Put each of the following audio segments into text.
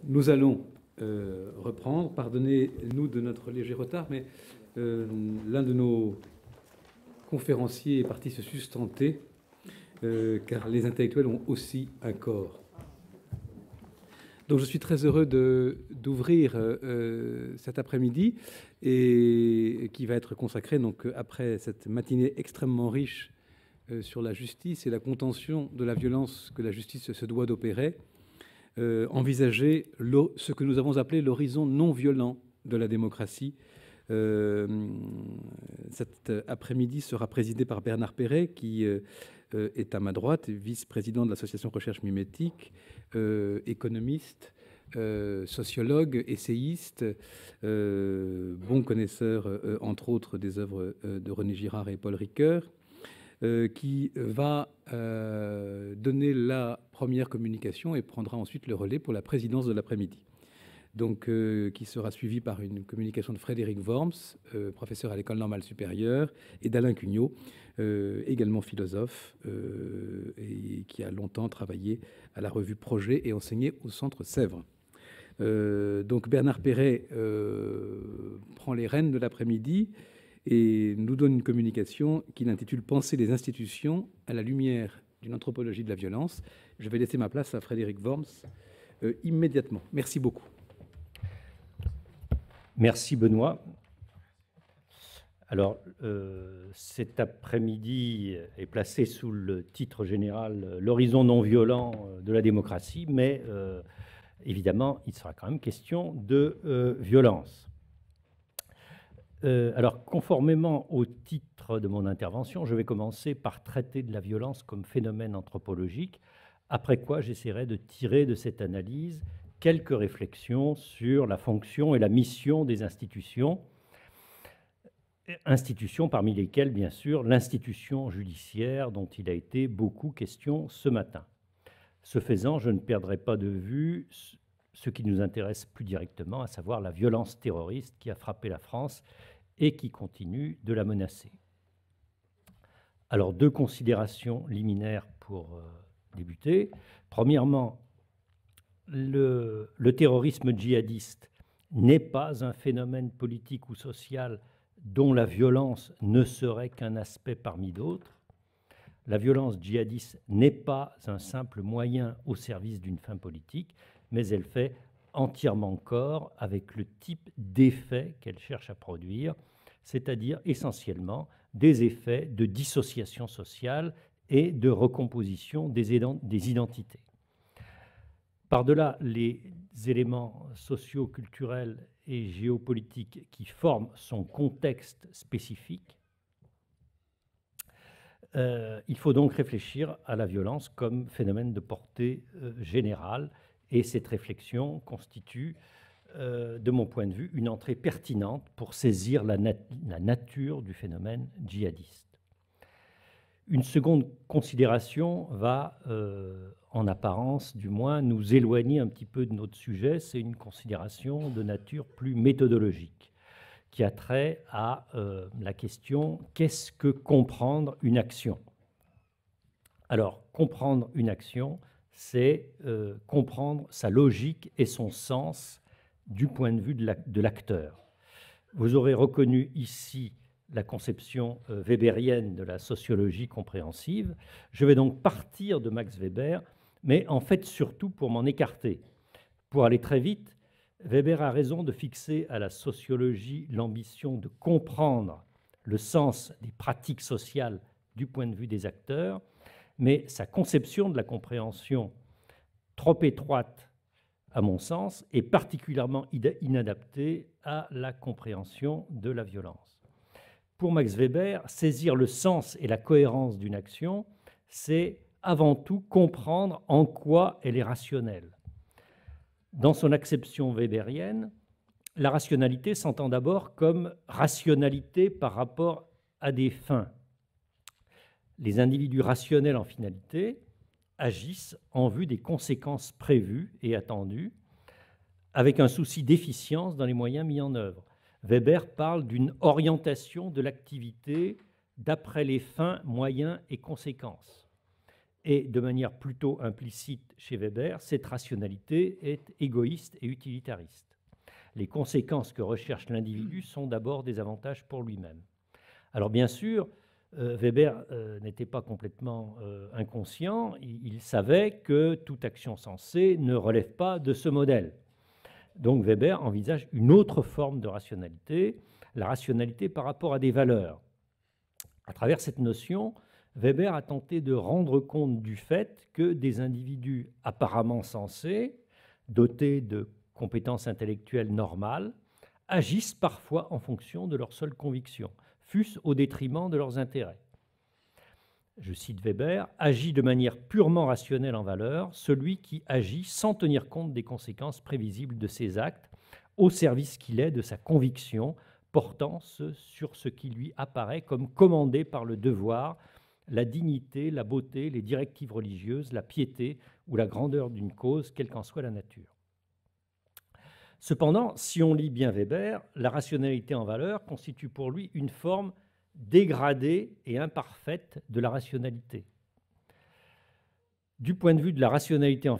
Nous allons reprendre. Pardonnez-nous de notre léger retard, mais l'un de nos conférenciers est parti se sustenter, car les intellectuels ont aussi un corps. Donc je suis très heureux d'ouvrir cet après-midi, et qui va être consacré, donc, après cette matinée extrêmement riche sur la justice et la contention de la violence que la justice se doit d'opérer, envisager ce que nous avons appelé l'horizon non violent de la démocratie. Cet après-midi sera présidé par Bernard Perret, qui est à ma droite, vice-président de l'association Recherche Mimétique, économiste, sociologue, essayiste, bon connaisseur, entre autres, des œuvres de René Girard et Paul Ricoeur, qui va donner la première communication et prendra ensuite le relais pour la présidence de l'après-midi. Donc, qui sera suivi par une communication de Frédéric Worms, professeur à l'École normale supérieure, et d'Alain Cugnot, également philosophe, et qui a longtemps travaillé à la revue Projet et enseigné au Centre Sèvres. Donc Bernard Perret prend les rênes de l'après-midi et nous donne une communication qu'il intitule « Penser les institutions à la lumière d'une anthropologie de la violence ». Je vais laisser ma place à Frédéric Worms immédiatement. Merci beaucoup. Merci Benoît. Alors, cet après-midi est placé sous le titre général « L'horizon non violent de la démocratie », mais évidemment, il sera quand même question de violence. Alors, conformément au titre de mon intervention, je vais commencer par traiter de la violence comme phénomène anthropologique, après quoi j'essaierai de tirer de cette analyse quelques réflexions sur la fonction et la mission des institutions, parmi lesquelles, bien sûr, l'institution judiciaire dont il a été beaucoup question ce matin. Ce faisant, je ne perdrai pas de vue ce qui nous intéresse plus directement, à savoir la violence terroriste qui a frappé la France et qui continue de la menacer. Alors, deux considérations liminaires pour débuter. Premièrement, le terrorisme djihadiste n'est pas un phénomène politique ou social dont la violence ne serait qu'un aspect parmi d'autres. La violence djihadiste n'est pas un simple moyen au service d'une fin politique, mais elle fait entièrement corps avec le type d'effet qu'elle cherche à produire, c'est-à-dire essentiellement des effets de dissociation sociale et de recomposition des identités. Par-delà les éléments socio-culturels et géopolitiques qui forment son contexte spécifique, il faut donc réfléchir à la violence comme phénomène de portée générale, et cette réflexion constitue, de mon point de vue, une entrée pertinente pour saisir la nature du phénomène djihadiste. Une seconde considération va, en apparence du moins, nous éloigner un petit peu de notre sujet. C'est une considération de nature plus méthodologique, qui a trait à la question « qu'est-ce que comprendre une action ?» Alors, comprendre une action, c'est comprendre sa logique et son sens du point de vue de l'acteur. Vous aurez reconnu ici la conception weberienne de la sociologie compréhensive. Je vais donc partir de Max Weber, mais en fait surtout pour m'en écarter. Pour aller très vite, Weber a raison de fixer à la sociologie l'ambition de comprendre le sens des pratiques sociales du point de vue des acteurs, mais sa conception de la compréhension, trop étroite à mon sens, est particulièrement inadaptée à la compréhension de la violence. Pour Max Weber, saisir le sens et la cohérence d'une action, c'est avant tout comprendre en quoi elle est rationnelle. Dans son acception weberienne, la rationalité s'entend d'abord comme rationalité par rapport à des fins. Les individus rationnels en finalité agissent en vue des conséquences prévues et attendues, avec un souci d'efficience dans les moyens mis en œuvre. Weber parle d'une orientation de l'activité d'après les fins, moyens et conséquences. Et de manière plutôt implicite chez Weber, cette rationalité est égoïste et utilitariste. Les conséquences que recherche l'individu sont d'abord des avantages pour lui-même. Alors bien sûr, Weber n'était pas complètement inconscient, il savait que toute action sensée ne relève pas de ce modèle. Donc Weber envisage une autre forme de rationalité, la rationalité par rapport à des valeurs. À travers cette notion, Weber a tenté de rendre compte du fait que des individus apparemment sensés, dotés de compétences intellectuelles normales, agissent parfois en fonction de leurs seules convictions, fût-ce au détriment de leurs intérêts. Je cite Weber, « agit de manière purement rationnelle en valeur, celui qui agit sans tenir compte des conséquences prévisibles de ses actes, au service qu'il est de sa conviction, portant sur ce qui lui apparaît comme commandé par le devoir, la dignité, la beauté, les directives religieuses, la piété ou la grandeur d'une cause, quelle qu'en soit la nature. » Cependant, si on lit bien Weber, la rationalité en valeur constitue pour lui une forme dégradée et imparfaite de la rationalité. Du point de vue de la rationalité en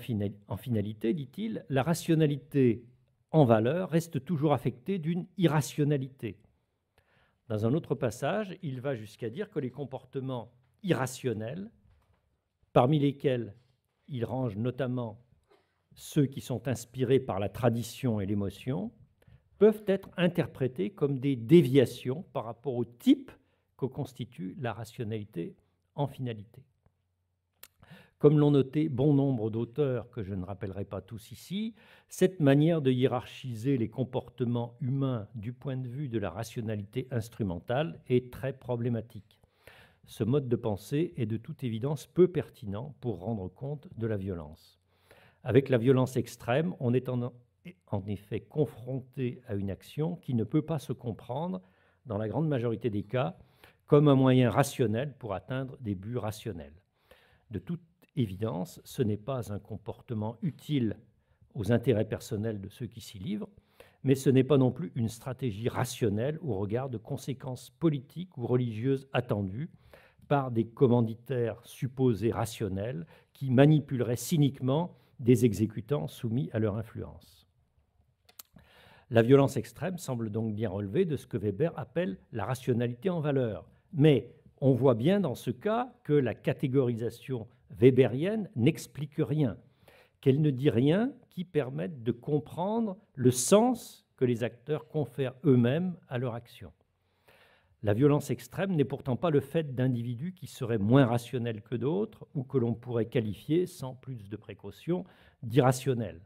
finalité, dit-il, la rationalité en valeur reste toujours affectée d'une irrationalité. Dans un autre passage, il va jusqu'à dire que les comportements irrationnels, parmi lesquels il range notamment ceux qui sont inspirés par la tradition et l'émotion, peuvent être interprétés comme des déviations par rapport au type que constitue la rationalité en finalité. Comme l'ont noté bon nombre d'auteurs, que je ne rappellerai pas tous ici, cette manière de hiérarchiser les comportements humains du point de vue de la rationalité instrumentale est très problématique. Ce mode de pensée est de toute évidence peu pertinent pour rendre compte de la violence. Avec la violence extrême, on est en effet confronté à une action qui ne peut pas se comprendre, dans la grande majorité des cas, comme un moyen rationnel pour atteindre des buts rationnels. De toute évidence, ce n'est pas un comportement utile aux intérêts personnels de ceux qui s'y livrent, mais ce n'est pas non plus une stratégie rationnelle au regard de conséquences politiques ou religieuses attendues par des commanditaires supposés rationnels qui manipuleraient cyniquement des exécutants soumis à leur influence. La violence extrême semble donc bien relever de ce que Weber appelle la rationalité en valeur. Mais on voit bien dans ce cas que la catégorisation weberienne n'explique rien, qu'elle ne dit rien qui permette de comprendre le sens que les acteurs confèrent eux-mêmes à leur action. La violence extrême n'est pourtant pas le fait d'individus qui seraient moins rationnels que d'autres ou que l'on pourrait qualifier, sans plus de précaution, d'irrationnels.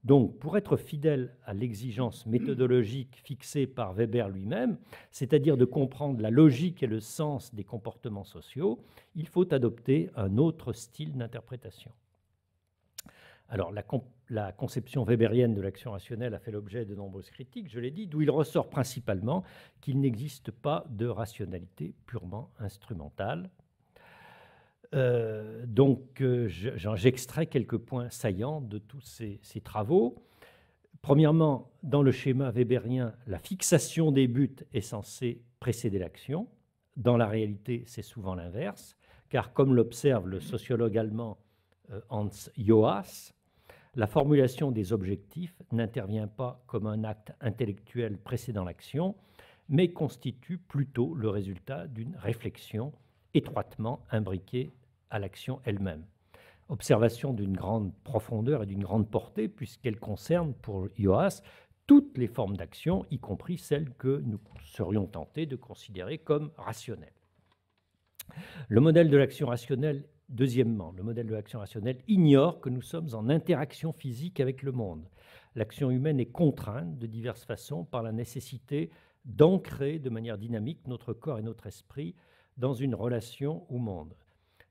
Donc, pour être fidèle à l'exigence méthodologique fixée par Weber lui-même, c'est-à-dire de comprendre la logique et le sens des comportements sociaux, il faut adopter un autre style d'interprétation. Alors, la conception weberienne de l'action rationnelle a fait l'objet de nombreuses critiques, je l'ai dit, d'où il ressort principalement qu'il n'existe pas de rationalité purement instrumentale. J'extrais quelques points saillants de tous ces travaux. Premièrement, dans le schéma weberien, la fixation des buts est censée précéder l'action. Dans la réalité, c'est souvent l'inverse, car comme l'observe le sociologue allemand Hans Joas, la formulation des objectifs n'intervient pas comme un acte intellectuel précédant l'action, mais constitue plutôt le résultat d'une réflexion étroitement imbriquée à l'action elle-même. Observation d'une grande profondeur et d'une grande portée, puisqu'elle concerne, pour Joas, toutes les formes d'action, y compris celles que nous serions tentés de considérer comme rationnelles. Le modèle de l'action rationnelle, deuxièmement, le modèle de l'action rationnelle ignore que nous sommes en interaction physique avec le monde. L'action humaine est contrainte de diverses façons par la nécessité d'ancrer de manière dynamique notre corps et notre esprit dans une relation au monde.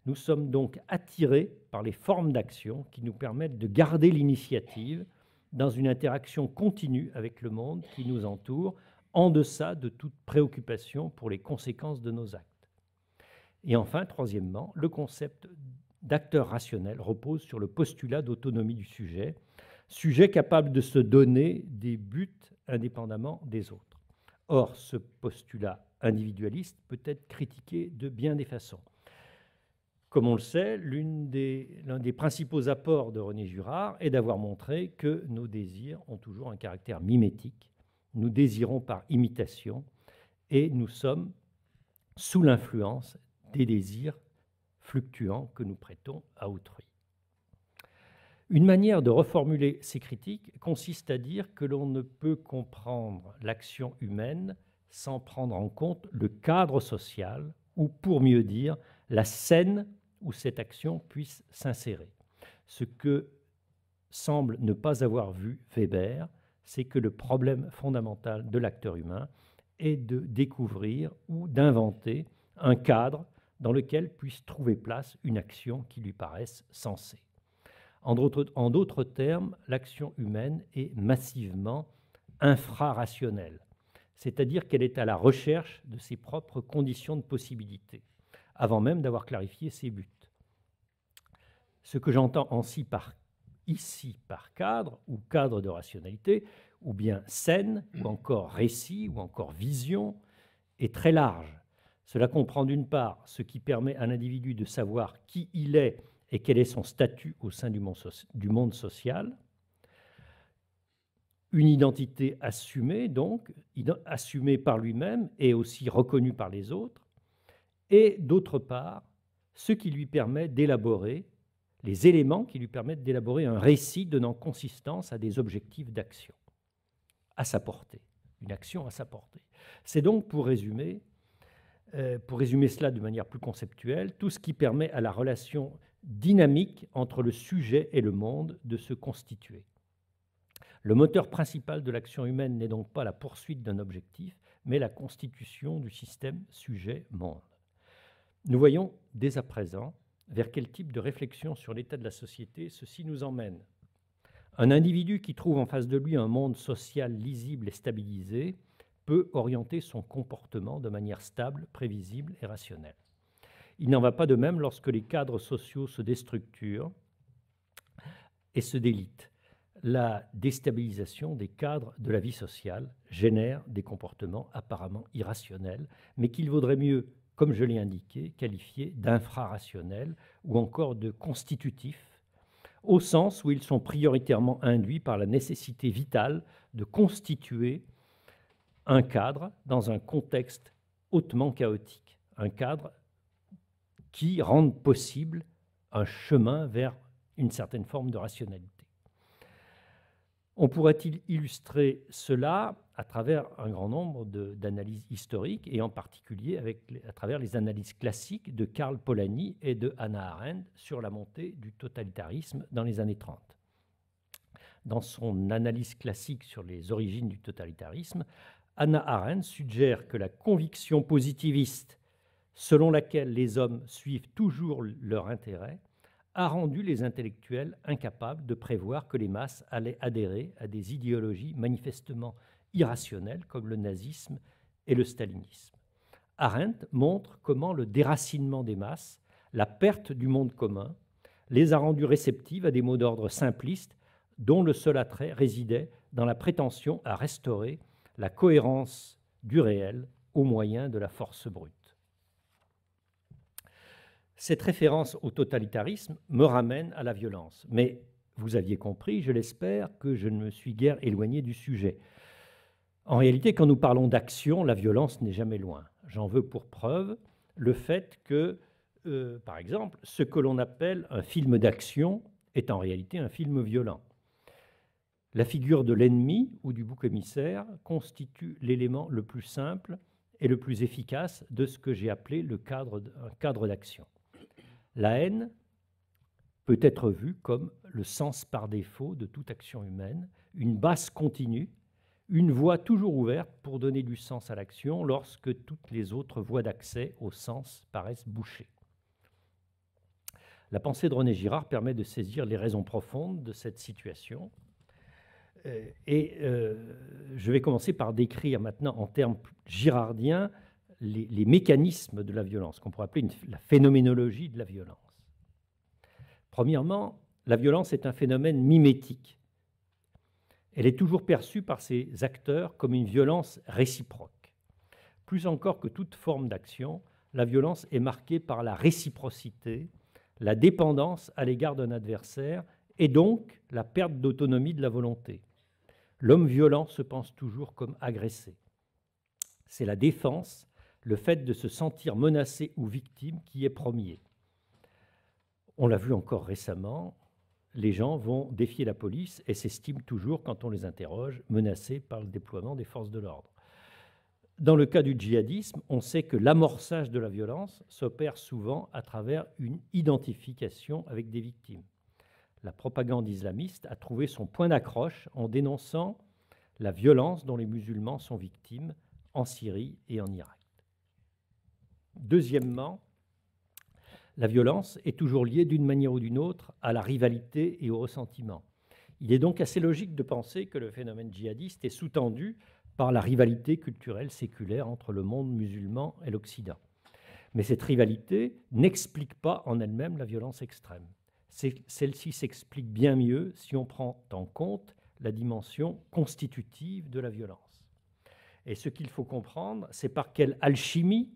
Nous sommes donc attirés par les formes d'action qui nous permettent de garder l'initiative dans une interaction continue avec le monde qui nous entoure, en deçà de toute préoccupation pour les conséquences de nos actes. Et enfin, troisièmement, le concept d'acteur rationnel repose sur le postulat d'autonomie du sujet, sujet capable de se donner des buts indépendamment des autres. Or, ce postulat individualiste peut être critiqué de bien des façons. Comme on le sait, l'un des principaux apports de René Girard est d'avoir montré que nos désirs ont toujours un caractère mimétique. Nous désirons par imitation et nous sommes sous l'influence des désirs fluctuants que nous prêtons à autrui. Une manière de reformuler ces critiques consiste à dire que l'on ne peut comprendre l'action humaine sans prendre en compte le cadre social, ou pour mieux dire, la scène où cette action puisse s'insérer. Ce que semble ne pas avoir vu Weber, c'est que le problème fondamental de l'acteur humain est de découvrir ou d'inventer un cadre dans lequel puisse trouver place une action qui lui paraisse sensée. En d'autres termes, l'action humaine est massivement infrarationnelle, c'est-à-dire qu'elle est à la recherche de ses propres conditions de possibilité, avant même d'avoir clarifié ses buts. Ce que j'entends ici par cadre, ou cadre de rationalité, ou bien scène, ou encore récit, ou encore vision, est très large. Cela comprend d'une part ce qui permet à l'individu de savoir qui il est et quel est son statut au sein du monde social. Une identité assumée, donc, assumée par lui-même et aussi reconnue par les autres. Et d'autre part, ce qui lui permet d'élaborer, les éléments qui lui permettent d'élaborer un récit donnant consistance à des objectifs d'action, à sa portée, une action à sa portée. C'est donc, pour résumer cela de manière plus conceptuelle, tout ce qui permet à la relation dynamique entre le sujet et le monde de se constituer. Le moteur principal de l'action humaine n'est donc pas la poursuite d'un objectif, mais la constitution du système sujet-monde. Nous voyons dès à présent vers quel type de réflexion sur l'état de la société ceci nous emmène. Un individu qui trouve en face de lui un monde social lisible et stabilisé peut orienter son comportement de manière stable, prévisible et rationnelle. Il n'en va pas de même lorsque les cadres sociaux se déstructurent et se délitent. La déstabilisation des cadres de la vie sociale génère des comportements apparemment irrationnels, mais qu'il vaudrait mieux, comme je l'ai indiqué, qualifier d'infrarationnels ou encore de constitutifs, au sens où ils sont prioritairement induits par la nécessité vitale de constituer un cadre dans un contexte hautement chaotique, un cadre qui rende possible un chemin vers une certaine forme de rationalité. On pourrait-il illustrer cela à travers un grand nombre d'analyses historiques, et en particulier à travers les analyses classiques de Karl Polanyi et de Hannah Arendt sur la montée du totalitarisme dans les années 30. Dans son analyse classique sur les origines du totalitarisme, Hannah Arendt suggère que la conviction positiviste selon laquelle les hommes suivent toujours leur intérêt a rendu les intellectuels incapables de prévoir que les masses allaient adhérer à des idéologies manifestement irrationnelles comme le nazisme et le stalinisme. Arendt montre comment le déracinement des masses, la perte du monde commun, les a rendues réceptives à des mots d'ordre simplistes dont le seul attrait résidait dans la prétention à restaurer la cohérence du réel au moyen de la force brute. Cette référence au totalitarisme me ramène à la violence. Mais vous aviez compris, je l'espère, que je ne me suis guère éloigné du sujet. En réalité, quand nous parlons d'action, la violence n'est jamais loin. J'en veux pour preuve le fait que, par exemple, ce que l'on appelle un film d'action est en réalité un film violent. La figure de l'ennemi ou du bouc émissaire constitue l'élément le plus simple et le plus efficace de ce que j'ai appelé un cadre d'action. La haine peut être vue comme le sens par défaut de toute action humaine, une base continue, une voie toujours ouverte pour donner du sens à l'action lorsque toutes les autres voies d'accès au sens paraissent bouchées. La pensée de René Girard permet de saisir les raisons profondes de cette situation. Je vais commencer par décrire maintenant en termes girardiens les mécanismes de la violence, qu'on pourrait appeler la phénoménologie de la violence. Premièrement, la violence est un phénomène mimétique. Elle est toujours perçue par ses acteurs comme une violence réciproque. Plus encore que toute forme d'action, la violence est marquée par la réciprocité la dépendance à l'égard d'un adversaire et donc la perte d'autonomie de la volonté. L'homme violent se pense toujours comme agressé. C'est la défense, le fait de se sentir menacé ou victime qui est premier. On l'a vu encore récemment, les gens vont défier la police et s'estiment toujours, quand on les interroge, menacés par le déploiement des forces de l'ordre. Dans le cas du djihadisme, on sait que l'amorçage de la violence s'opère souvent à travers une identification avec des victimes. La propagande islamiste a trouvé son point d'accroche en dénonçant la violence dont les musulmans sont victimes en Syrie et en Irak. Deuxièmement, la violence est toujours liée d'une manière ou d'une autre à la rivalité et au ressentiment. Il est donc assez logique de penser que le phénomène djihadiste est sous-tendu par la rivalité culturelle séculaire entre le monde musulman et l'Occident. Mais cette rivalité n'explique pas en elle-même la violence extrême. Celle-ci s'explique bien mieux si on prend en compte la dimension constitutive de la violence. Et ce qu'il faut comprendre, c'est par quelle alchimie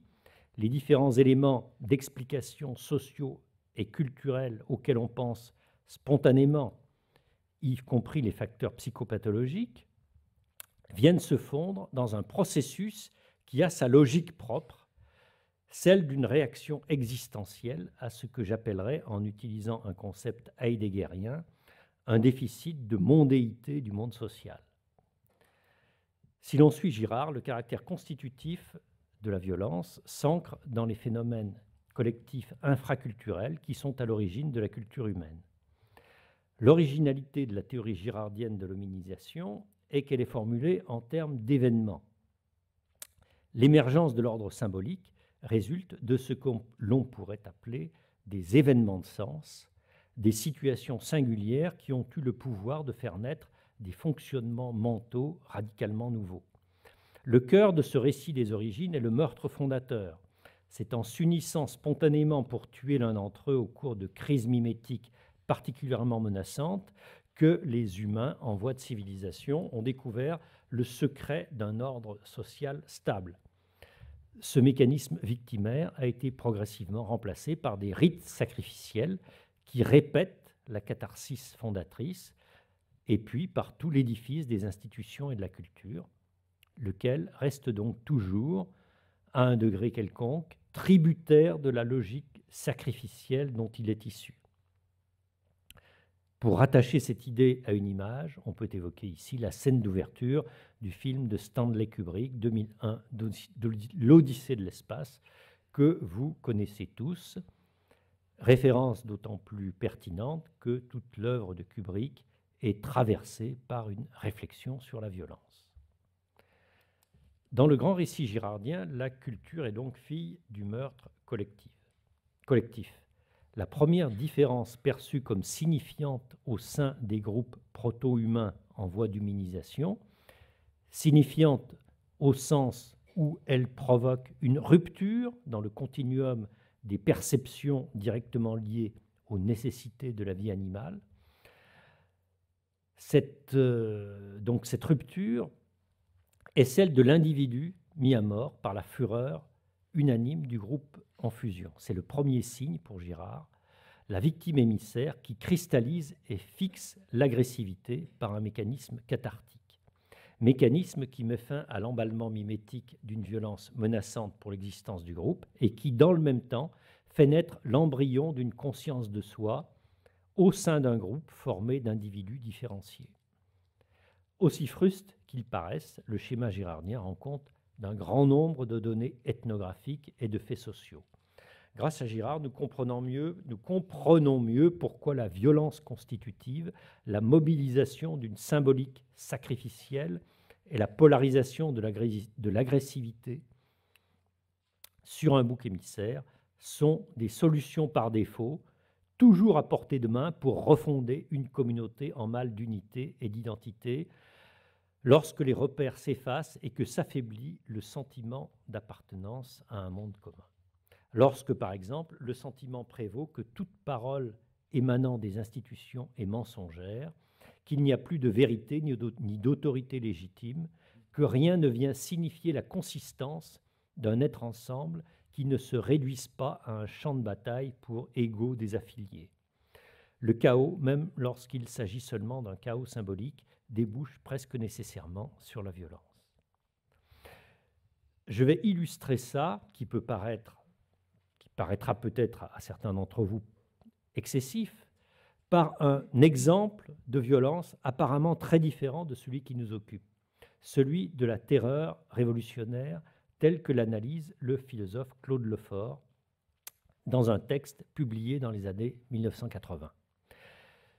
les différents éléments d'explication sociaux et culturels auxquels on pense spontanément, y compris les facteurs psychopathologiques, viennent se fondre dans un processus qui a sa logique propre, celle d'une réaction existentielle à ce que j'appellerais, en utilisant un concept heideggerien, un déficit de mondéité du monde social. Si l'on suit Girard, le caractère constitutif de la violence s'ancre dans les phénomènes collectifs infraculturels qui sont à l'origine de la culture humaine. L'originalité de la théorie girardienne de l'hominisation est qu'elle est formulée en termes d'événements. L'émergence de l'ordre symbolique résulte de ce que l'on pourrait appeler des événements de sens, des situations singulières qui ont eu le pouvoir de faire naître des fonctionnements mentaux radicalement nouveaux. Le cœur de ce récit des origines est le meurtre fondateur. C'est en s'unissant spontanément pour tuer l'un d'entre eux au cours de crises mimétiques particulièrement menaçantes que les humains en voie de civilisation ont découvert le secret d'un ordre social stable. Ce mécanisme victimaire a été progressivement remplacé par des rites sacrificiels qui répètent la catharsis fondatrice, et puis par tout l'édifice des institutions et de la culture, lequel reste donc toujours, à un degré quelconque, tributaire de la logique sacrificielle dont il est issu. Pour rattacher cette idée à une image, on peut évoquer ici la scène d'ouverture du film de Stanley Kubrick, 2001, de l'Odyssée de l'espace, que vous connaissez tous, référence d'autant plus pertinente que toute l'œuvre de Kubrick est traversée par une réflexion sur la violence. Dans le grand récit girardien, la culture est donc fille du meurtre collectif. La première différence perçue comme signifiante au sein des groupes proto-humains en voie d'humanisation, signifiante au sens où elle provoque une rupture dans le continuum des perceptions directement liées aux nécessités de la vie animale. Cette rupture est celle de l'individu mis à mort par la fureur unanime du groupe en fusion. C'est le premier signe pour Girard, la victime émissaire qui cristallise et fixe l'agressivité par un mécanisme cathartique. Mécanisme qui met fin à l'emballement mimétique d'une violence menaçante pour l'existence du groupe et qui, dans le même temps, fait naître l'embryon d'une conscience de soi au sein d'un groupe formé d'individus différenciés. Aussi fruste qu'il paraisse, le schéma girardien rend compte d'un grand nombre de données ethnographiques et de faits sociaux. Grâce à Girard, nous comprenons mieux pourquoi la violence constitutive, la mobilisation d'une symbolique sacrificielle et la polarisation de l'agressivité sur un bouc émissaire sont des solutions par défaut, toujours à portée de main pour refonder une communauté en mal d'unité et d'identité, lorsque les repères s'effacent et que s'affaiblit le sentiment d'appartenance à un monde commun. Lorsque, par exemple, le sentiment prévaut que toute parole émanant des institutions est mensongère, qu'il n'y a plus de vérité ni d'autorité légitime, que rien ne vient signifier la consistance d'un être ensemble qui ne se réduisent pas à un champ de bataille pour égaux des affiliés. Le chaos, même lorsqu'il s'agit seulement d'un chaos symbolique, débouche presque nécessairement sur la violence. Je vais illustrer ça, qui paraîtra peut-être à certains d'entre vous excessif, par un exemple de violence apparemment très différent de celui qui nous occupe, celui de la terreur révolutionnaire tel que l'analyse le philosophe Claude Lefort dans un texte publié dans les années 1980.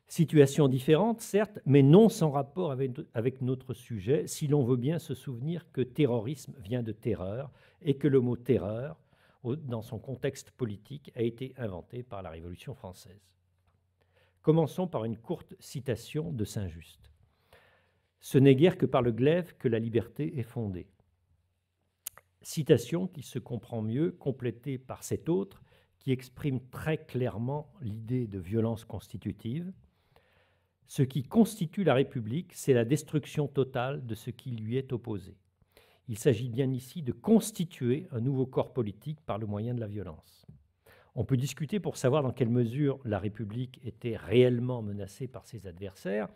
Situation différente, certes, mais non sans rapport avec notre sujet, si l'on veut bien se souvenir que terrorisme vient de terreur et que le mot terreur, dans son contexte politique, a été inventé par la Révolution française. Commençons par une courte citation de Saint-Just. « Ce n'est guère que par le glaive que la liberté est fondée. » Citation qui se comprend mieux, complétée par cette autre, qui exprime très clairement l'idée de violence constitutive. Ce qui constitue la République, c'est la destruction totale de ce qui lui est opposé. Il s'agit bien ici de constituer un nouveau corps politique par le moyen de la violence. On peut discuter pour savoir dans quelle mesure la République était réellement menacée par ses adversaires,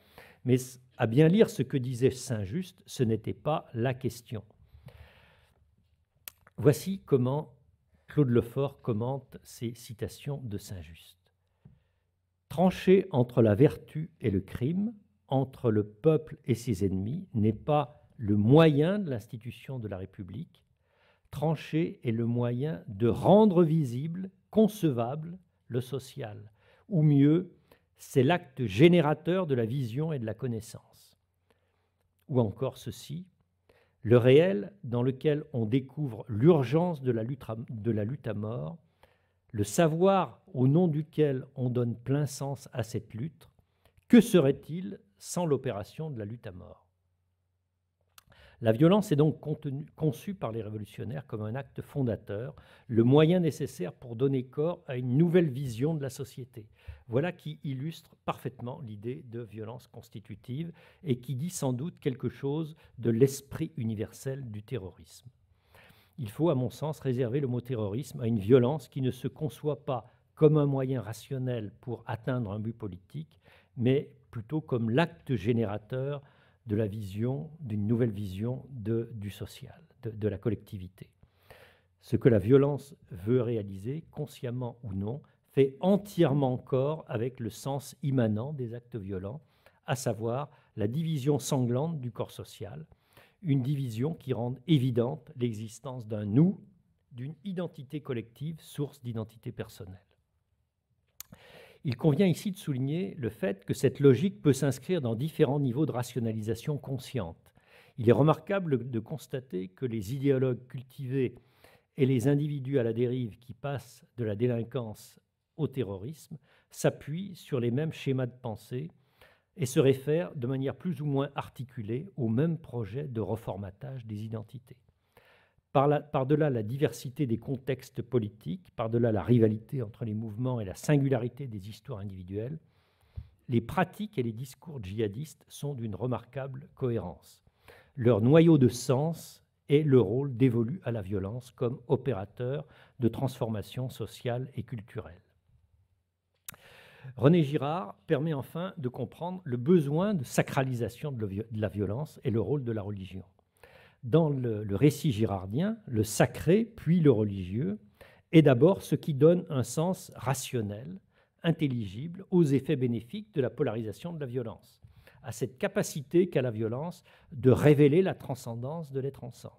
mais à bien lire ce que disait Saint-Just, ce n'était pas la question. Voici comment Claude Lefort commente ces citations de Saint-Just. Trancher entre la vertu et le crime, entre le peuple et ses ennemis, n'est pas le moyen de l'institution de la République. Trancher est le moyen de rendre visible, concevable, le social. Ou mieux, c'est l'acte générateur de la vision et de la connaissance. Ou encore ceci, le réel dans lequel on découvre l'urgence de la lutte à mort, le savoir au nom duquel on donne plein sens à cette lutte, que serait-il sans l'opération de la lutte à mort? La violence est donc conçue par les révolutionnaires comme un acte fondateur, le moyen nécessaire pour donner corps à une nouvelle vision de la société. Voilà qui illustre parfaitement l'idée de violence constitutive et qui dit sans doute quelque chose de l'esprit universel du terrorisme. Il faut, à mon sens, réserver le mot terrorisme à une violence qui ne se conçoit pas comme un moyen rationnel pour atteindre un but politique, mais plutôt comme l'acte générateur de la vision, d'une nouvelle vision du social, de la collectivité. Ce que la violence veut réaliser, consciemment ou non, fait entièrement corps avec le sens immanent des actes violents, à savoir la division sanglante du corps social, une division qui rend évidente l'existence d'un nous, d'une identité collective, source d'identité personnelle. Il convient ici de souligner le fait que cette logique peut s'inscrire dans différents niveaux de rationalisation consciente. Il est remarquable de constater que les idéologues cultivés et les individus à la dérive qui passent de la délinquance au terrorisme s'appuient sur les mêmes schémas de pensée et se réfèrent de manière plus ou moins articulée au même projet de reformatage des identités. Par-delà la diversité des contextes politiques, par-delà la rivalité entre les mouvements et la singularité des histoires individuelles, les pratiques et les discours djihadistes sont d'une remarquable cohérence. Leur noyau de sens est le rôle dévolu à la violence comme opérateur de transformation sociale et culturelle. René Girard permet enfin de comprendre le besoin de sacralisation de la violence et le rôle de la religion. Dans le récit girardien, le sacré, puis le religieux, est d'abord ce qui donne un sens rationnel, intelligible aux effets bénéfiques de la polarisation de la violence, à cette capacité qu'a la violence de révéler la transcendance de l'être ensemble,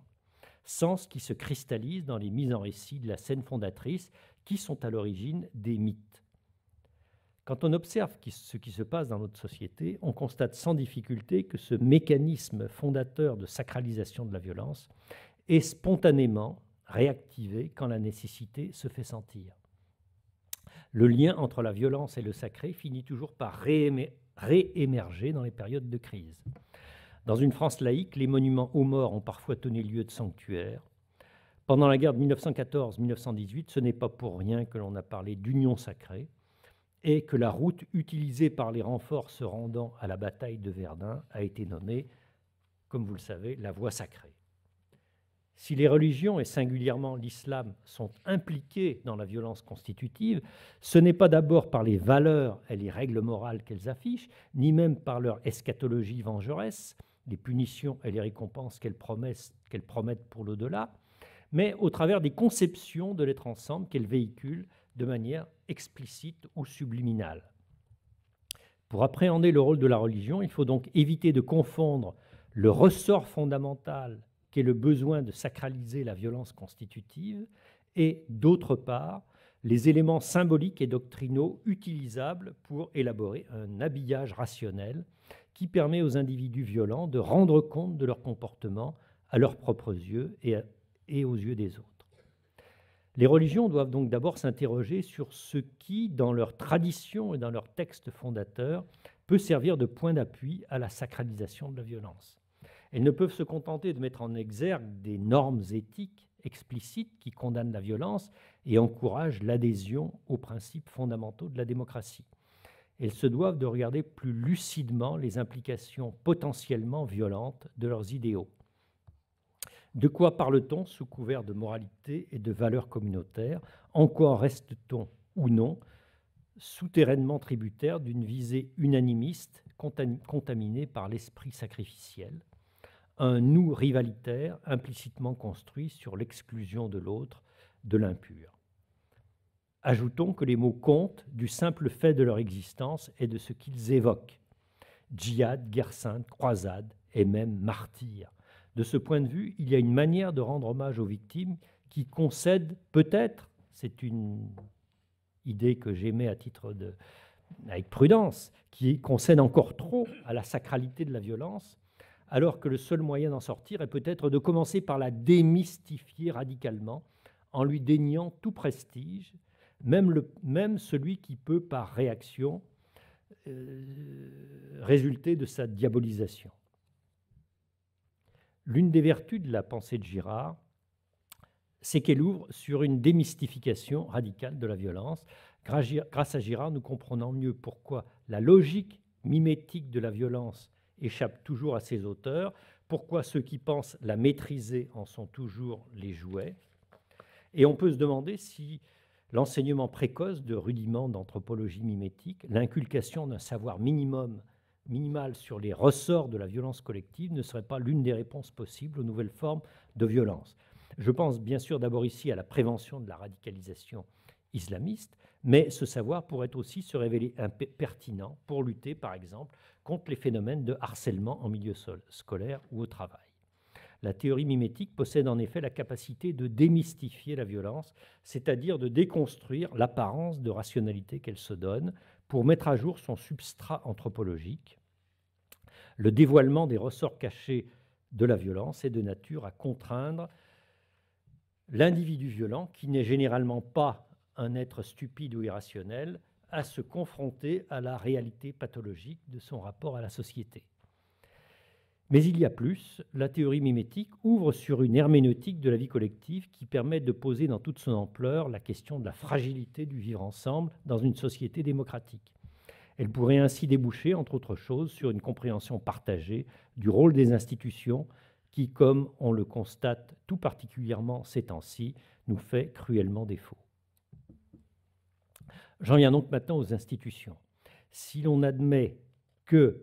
sens qui se cristallise dans les mises en récit de la scène fondatrice qui sont à l'origine des mythes. Quand on observe ce qui se passe dans notre société, on constate sans difficulté que ce mécanisme fondateur de sacralisation de la violence est spontanément réactivé quand la nécessité se fait sentir. Le lien entre la violence et le sacré finit toujours par réémerger dans les périodes de crise. Dans une France laïque, les monuments aux morts ont parfois tenu lieu de sanctuaire. Pendant la guerre de 1914-1918, ce n'est pas pour rien que l'on a parlé d'union sacrée, et que la route utilisée par les renforts se rendant à la bataille de Verdun a été nommée, comme vous le savez, la voie sacrée. Si les religions, et singulièrement l'islam, sont impliquées dans la violence constitutive, ce n'est pas d'abord par les valeurs et les règles morales qu'elles affichent, ni même par leur eschatologie vengeresse, les punitions et les récompenses qu'elles promettent pour l'au-delà, mais au travers des conceptions de l'être ensemble qu'elles véhiculent de manière explicite ou subliminale. Pour appréhender le rôle de la religion, il faut donc éviter de confondre le ressort fondamental qu'est le besoin de sacraliser la violence constitutive et, d'autre part, les éléments symboliques et doctrinaux utilisables pour élaborer un habillage rationnel qui permet aux individus violents de rendre compte de leur comportement à leurs propres yeux et aux yeux des autres. Les religions doivent donc d'abord s'interroger sur ce qui, dans leur tradition et dans leurs textes fondateurs, peut servir de point d'appui à la sacralisation de la violence. Elles ne peuvent se contenter de mettre en exergue des normes éthiques explicites qui condamnent la violence et encouragent l'adhésion aux principes fondamentaux de la démocratie. Elles se doivent de regarder plus lucidement les implications potentiellement violentes de leurs idéaux. De quoi parle-t-on sous couvert de moralité et de valeurs communautaires? En quoi reste-t-on ou non souterrainement tributaire d'une visée unanimiste contaminée par l'esprit sacrificiel? Un nous rivalitaire implicitement construit sur l'exclusion de l'autre, de l'impur. Ajoutons que les mots comptent du simple fait de leur existence et de ce qu'ils évoquent. Djihad, guerre sainte, croisade et même martyr. De ce point de vue, il y a une manière de rendre hommage aux victimes qui concède peut-être, c'est une idée que j'émets avec prudence, qui concède encore trop à la sacralité de la violence, alors que le seul moyen d'en sortir est peut-être de commencer par la démystifier radicalement, en lui déniant tout prestige, même celui qui peut, par réaction, résulter de sa diabolisation. L'une des vertus de la pensée de Girard, c'est qu'elle ouvre sur une démystification radicale de la violence. Grâce à Girard, nous comprenons mieux pourquoi la logique mimétique de la violence échappe toujours à ses auteurs, pourquoi ceux qui pensent la maîtriser en sont toujours les jouets. Et on peut se demander si l'enseignement précoce de rudiments d'anthropologie mimétique, l'inculcation d'un savoir minimal sur les ressorts de la violence collective ne serait pas l'une des réponses possibles aux nouvelles formes de violence. Je pense bien sûr d'abord ici à la prévention de la radicalisation islamiste, mais ce savoir pourrait aussi se révéler pertinent pour lutter, par exemple, contre les phénomènes de harcèlement en milieu scolaire ou au travail. La théorie mimétique possède en effet la capacité de démystifier la violence, c'est-à-dire de déconstruire l'apparence de rationalité qu'elle se donne pour mettre à jour son substrat anthropologique. Le dévoilement des ressorts cachés de la violence est de nature à contraindre l'individu violent, qui n'est généralement pas un être stupide ou irrationnel, à se confronter à la réalité pathologique de son rapport à la société. Mais il y a plus, la théorie mimétique ouvre sur une herméneutique de la vie collective qui permet de poser dans toute son ampleur la question de la fragilité du vivre ensemble dans une société démocratique. Elle pourrait ainsi déboucher, entre autres choses, sur une compréhension partagée du rôle des institutions qui, comme on le constate tout particulièrement ces temps-ci, nous fait cruellement défaut. J'en viens donc maintenant aux institutions. Si l'on admet que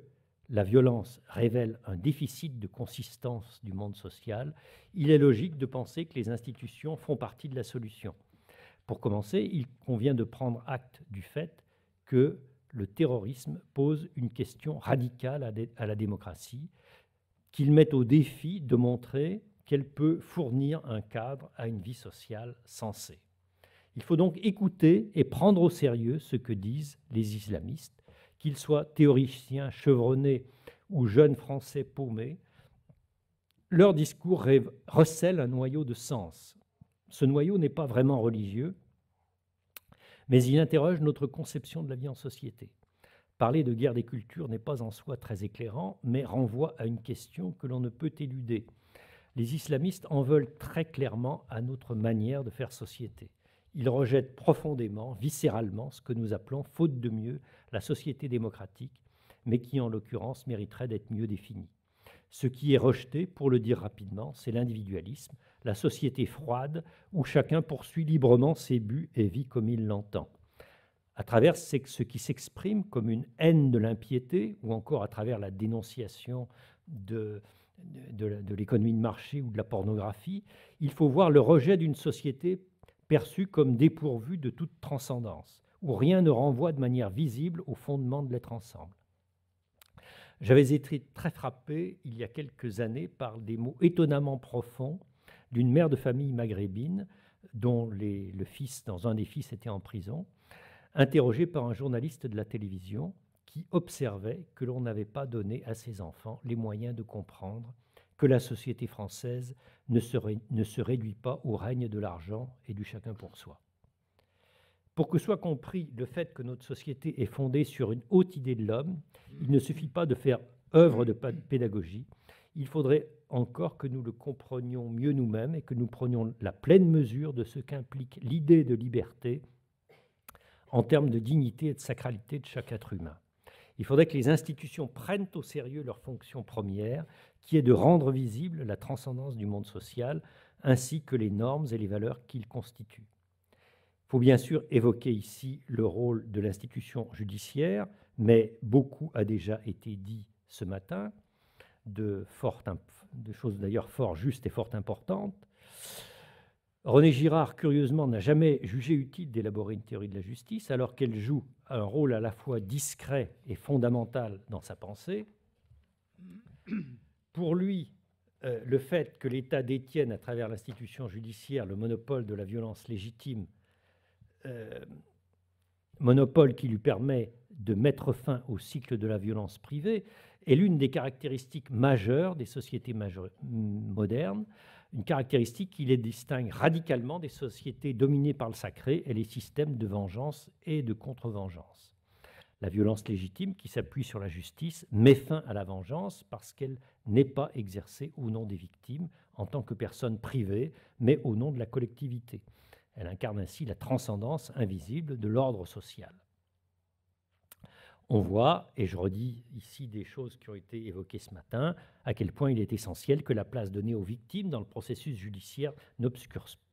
la violence révèle un déficit de consistance du monde social, il est logique de penser que les institutions font partie de la solution. Pour commencer, il convient de prendre acte du fait que le terrorisme pose une question radicale à la démocratie, qu'il met au défi de montrer qu'elle peut fournir un cadre à une vie sociale sensée. Il faut donc écouter et prendre au sérieux ce que disent les islamistes, qu'ils soient théoriciens chevronnés ou jeunes Français paumés. Leur discours recèle un noyau de sens. Ce noyau n'est pas vraiment religieux, mais il interroge notre conception de la vie en société. Parler de guerre des cultures n'est pas en soi très éclairant, mais renvoie à une question que l'on ne peut éluder. Les islamistes en veulent très clairement à notre manière de faire société. Ils rejettent profondément, viscéralement, ce que nous appelons, faute de mieux, la société démocratique, mais qui, en l'occurrence, mériterait d'être mieux définie. Ce qui est rejeté, pour le dire rapidement, c'est l'individualisme, la société froide où chacun poursuit librement ses buts et vit comme il l'entend. À travers ce qui s'exprime comme une haine de l'impiété ou encore à travers la dénonciation de l'économie de marché ou de la pornographie, il faut voir le rejet d'une société perçue comme dépourvue de toute transcendance, où rien ne renvoie de manière visible au fondement de l'être ensemble. J'avais été très frappé il y a quelques années par des mots étonnamment profonds d'une mère de famille maghrébine dont le fils, dans un des fils, était en prison, interrogée par un journaliste de la télévision qui observait que l'on n'avait pas donné à ses enfants les moyens de comprendre que la société française ne se réduit pas au règne de l'argent et du chacun pour soi. Pour que soit compris le fait que notre société est fondée sur une haute idée de l'homme, il ne suffit pas de faire œuvre de pédagogie, il faudrait encore que nous le comprenions mieux nous-mêmes et que nous prenions la pleine mesure de ce qu'implique l'idée de liberté en termes de dignité et de sacralité de chaque être humain. Il faudrait que les institutions prennent au sérieux leur fonction première, qui est de rendre visible la transcendance du monde social, ainsi que les normes et les valeurs qu'il constitue. Il faut bien sûr évoquer ici le rôle de l'institution judiciaire, mais beaucoup a déjà été dit ce matin, de choses d'ailleurs fort justes et fort importantes. René Girard, curieusement, n'a jamais jugé utile d'élaborer une théorie de la justice, alors qu'elle joue un rôle à la fois discret et fondamental dans sa pensée. Pour lui, le fait que l'État détienne, à travers l'institution judiciaire, le monopole de la violence légitime, monopole qui lui permet de mettre fin au cycle de la violence privée, est l'une des caractéristiques majeures des sociétés modernes, une caractéristique qui les distingue radicalement des sociétés dominées par le sacré et les systèmes de vengeance et de contre-vengeance. La violence légitime, qui s'appuie sur la justice, met fin à la vengeance parce qu'elle n'est pas exercée au nom des victimes en tant que personnes privées, mais au nom de la collectivité. Elle incarne ainsi la transcendance invisible de l'ordre social. On voit, et je redis ici des choses qui ont été évoquées ce matin, à quel point il est essentiel que la place donnée aux victimes dans le processus judiciaire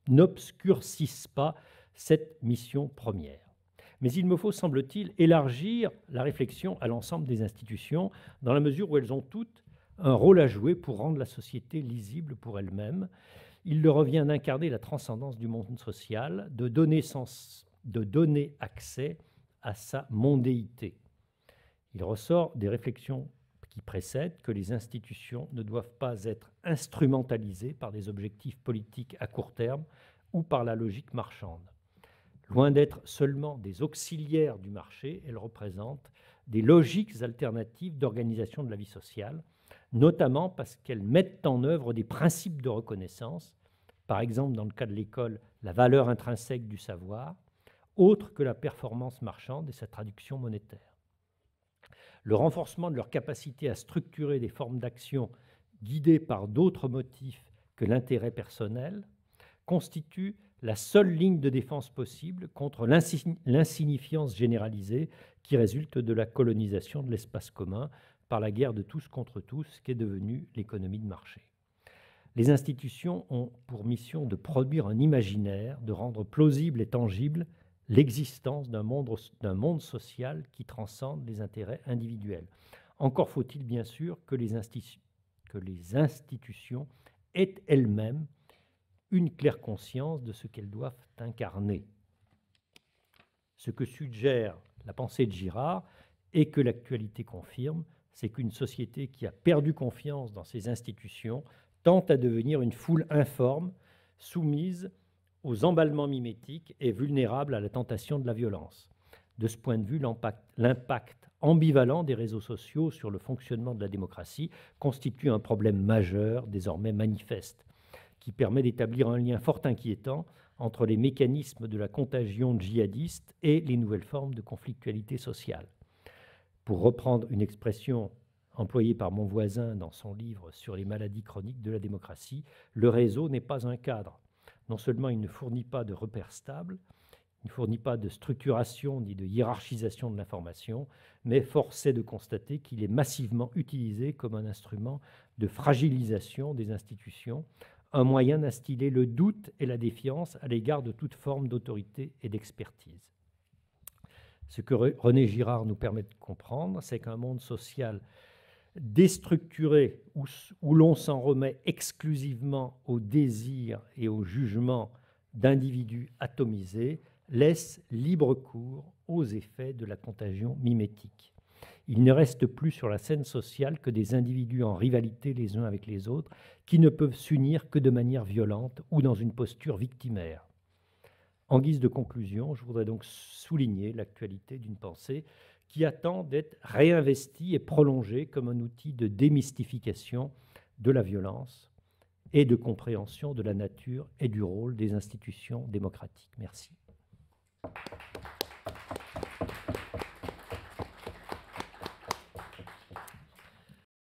n'obscurcisse pas cette mission première. Mais il me faut, semble-t-il, élargir la réflexion à l'ensemble des institutions, dans la mesure où elles ont toutes un rôle à jouer pour rendre la société lisible pour elle-même. Il leur revient d'incarner la transcendance du monde social, de donner accès à sa mondéité. Il ressort des réflexions qui précèdent que les institutions ne doivent pas être instrumentalisées par des objectifs politiques à court terme ou par la logique marchande. Loin d'être seulement des auxiliaires du marché, elles représentent des logiques alternatives d'organisation de la vie sociale, notamment parce qu'elles mettent en œuvre des principes de reconnaissance, par exemple dans le cas de l'école, la valeur intrinsèque du savoir, autre que la performance marchande et sa traduction monétaire. Le renforcement de leur capacité à structurer des formes d'action guidées par d'autres motifs que l'intérêt personnel constitue la seule ligne de défense possible contre l'insignifiance généralisée qui résulte de la colonisation de l'espace commun par la guerre de tous contre tous qu'est devenue l'économie de marché. Les institutions ont pour mission de produire un imaginaire, de rendre plausible et tangible l'existence d'un monde social qui transcende les intérêts individuels. Encore faut-il bien sûr que les institutions aient elles-mêmes une claire conscience de ce qu'elles doivent incarner. Ce que suggère la pensée de Girard et que l'actualité confirme, c'est qu'une société qui a perdu confiance dans ses institutions tend à devenir une foule informe, soumise aux emballements mimétiques et vulnérable à la tentation de la violence. De ce point de vue, l'impact ambivalent des réseaux sociaux sur le fonctionnement de la démocratie constitue un problème majeur, désormais manifeste, qui permet d'établir un lien fort inquiétant entre les mécanismes de la contagion djihadiste et les nouvelles formes de conflictualité sociale. Pour reprendre une expression employée par mon voisin dans son livre sur les maladies chroniques de la démocratie, le réseau n'est pas un cadre. Non seulement il ne fournit pas de repères stables, Il ne fournit pas de structuration ni de hiérarchisation de l'information, mais force est de constater qu'il est massivement utilisé comme un instrument de fragilisation des institutions, un moyen d'instiller le doute et la défiance à l'égard de toute forme d'autorité et d'expertise. Ce que René Girard nous permet de comprendre, c'est qu'un monde social déstructuré, où l'on s'en remet exclusivement au désir et au jugement d'individus atomisés, laisse libre cours aux effets de la contagion mimétique. Il ne reste plus sur la scène sociale que des individus en rivalité les uns avec les autres, qui ne peuvent s'unir que de manière violente ou dans une posture victimaire. En guise de conclusion, je voudrais donc souligner l'actualité d'une pensée qui attend d'être réinvestie et prolongée comme un outil de démystification de la violence et de compréhension de la nature et du rôle des institutions démocratiques. Merci.